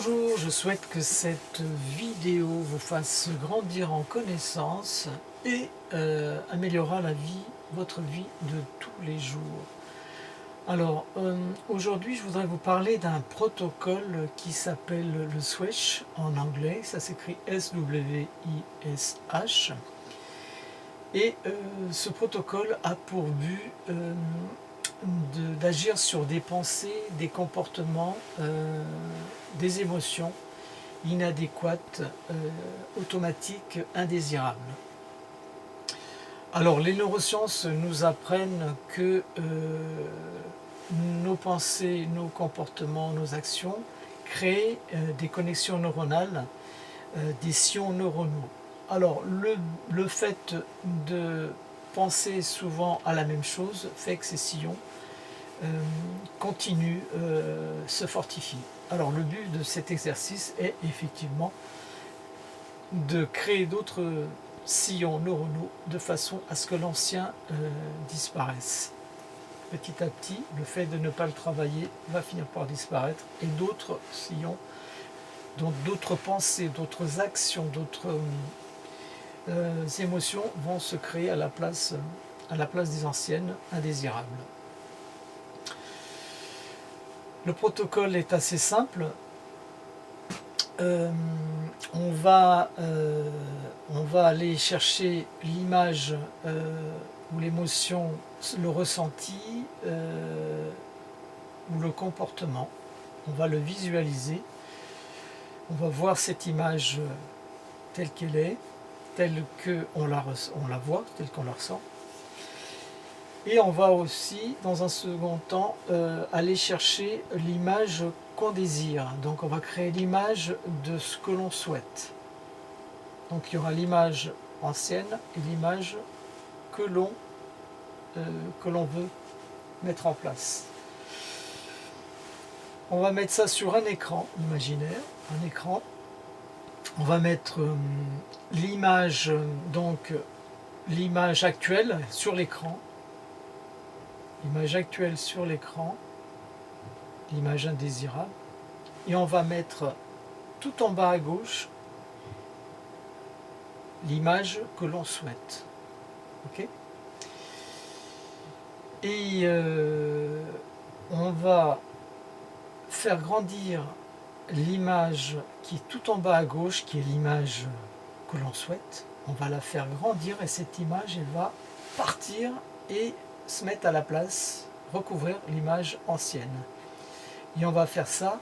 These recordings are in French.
Bonjour, je souhaite que cette vidéo vous fasse grandir en connaissances et améliorera votre vie de tous les jours. Alors, aujourd'hui, je voudrais vous parler d'un protocole qui s'appelle le Swish en anglais, ça s'écrit S-W-I-S-H. Et ce protocole a pour but d'agir sur des pensées, des comportements, des émotions inadéquates, automatiques, indésirables. Alors les neurosciences nous apprennent que nos pensées, nos comportements, nos actions créent des connexions neuronales, des sillons neuronaux. Alors le fait de penser souvent à la même chose fait que ces sillons continuent, se fortifient. Alors le but de cet exercice est effectivement de créer d'autres sillons neuronaux de façon à ce que l'ancien disparaisse. Petit à petit, le fait de ne pas le travailler va finir par disparaître et d'autres sillons, donc d'autres pensées, d'autres actions, d'autres émotions vont se créer à la place des anciennes indésirables. Le protocole est assez simple. On va aller chercher l'image ou l'émotion, le ressenti ou le comportement. On va le visualiser. On va voir cette image telle qu'elle est, telle qu'on la voit, telle qu'on la ressent. Et on va aussi, dans un second temps, aller chercher l'image qu'on désire. Donc on va créer l'image de ce que l'on souhaite. Donc il y aura l'image ancienne et l'image que l'on veut mettre en place. On va mettre ça sur un écran imaginaire, un écran. On va mettre l'image, donc l'image actuelle sur l'écran. L'image actuelle sur l'écran, l'image indésirable, et on va mettre tout en bas à gauche l'image que l'on souhaite. Ok ? Et on va faire grandir l'image qui est tout en bas à gauche, qui est l'image que l'on souhaite. On va la faire grandir et cette image, elle va partir et se mettre à la place, recouvrir l'image ancienne. Et on va faire ça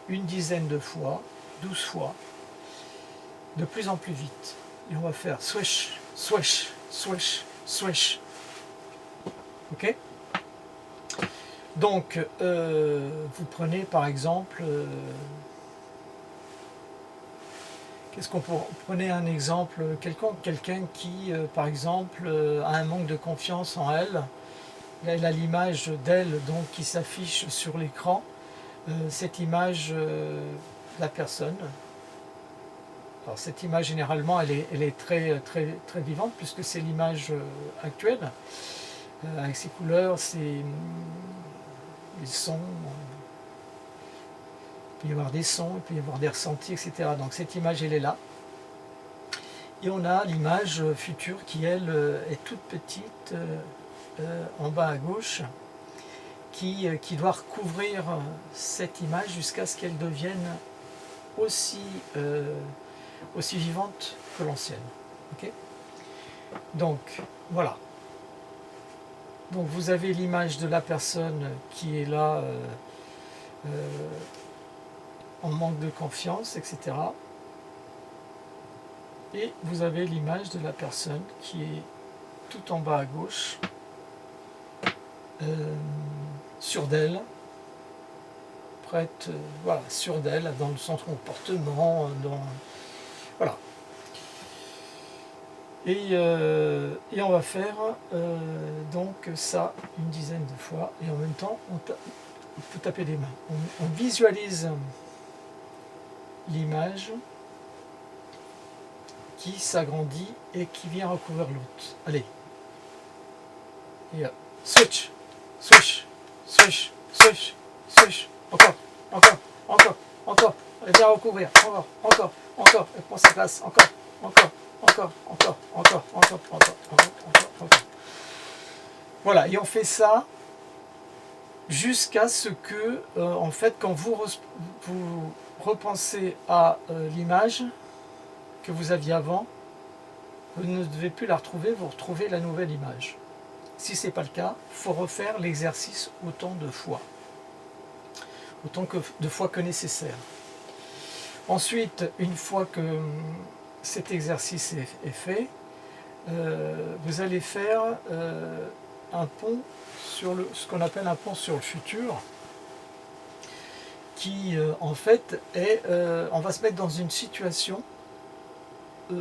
une dizaine de fois, 12 fois, de plus en plus vite. Et on va faire swish, swish, swish, swish. Ok ? Donc, vous prenez par exemple, prenez un exemple quelqu'un qui, par exemple, a un manque de confiance en elle. Elle a l'image d'elle donc qui s'affiche sur l'écran. Cette image de la personne. Alors cette image généralement elle est très vivante puisque c'est l'image actuelle avec ses couleurs, les sons. Il peut y avoir des sons, il peut y avoir des ressentis, etc. Donc cette image elle est là. Et on a l'image future qui elle est toute petite en bas à gauche, qui doit recouvrir cette image jusqu'à ce qu'elle devienne aussi vivante que l'ancienne. Okay ? Donc voilà. Donc vous avez l'image de la personne qui est là en manque de confiance, etc. Et vous avez l'image de la personne qui est tout en bas à gauche, sûre d'elle, prête, voilà, sûre d'elle, dans son comportement, voilà. Et on va faire donc ça une dizaine de fois, et en même temps, on peut taper des mains. On visualise l'image qui s'agrandit et qui vient recouvrir l'autre. Allez. Et switch, switch, switch, switch, switch. Encore, encore, encore, encore. et bien recouvrir, encore, et prends sa place, encore. Voilà, et on fait ça jusqu'à ce que, en fait, quand vous repensez à l'image que vous aviez avant, vous ne devez plus la retrouver, vous retrouvez la nouvelle image. Si ce n'est pas le cas, il faut refaire l'exercice autant de fois que nécessaire. Ensuite, une fois que cet exercice est fait, vous allez faire un pont sur ce qu'on appelle un pont sur le futur, qui en fait est, on va se mettre dans une situation où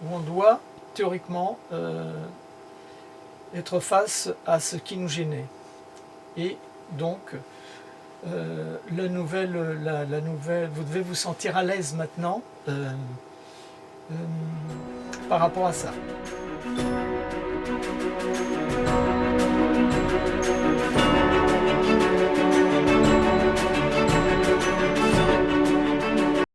on doit théoriquement être face à ce qui nous gênait. Et donc, la nouvelle, vous devez vous sentir à l'aise maintenant par rapport à ça.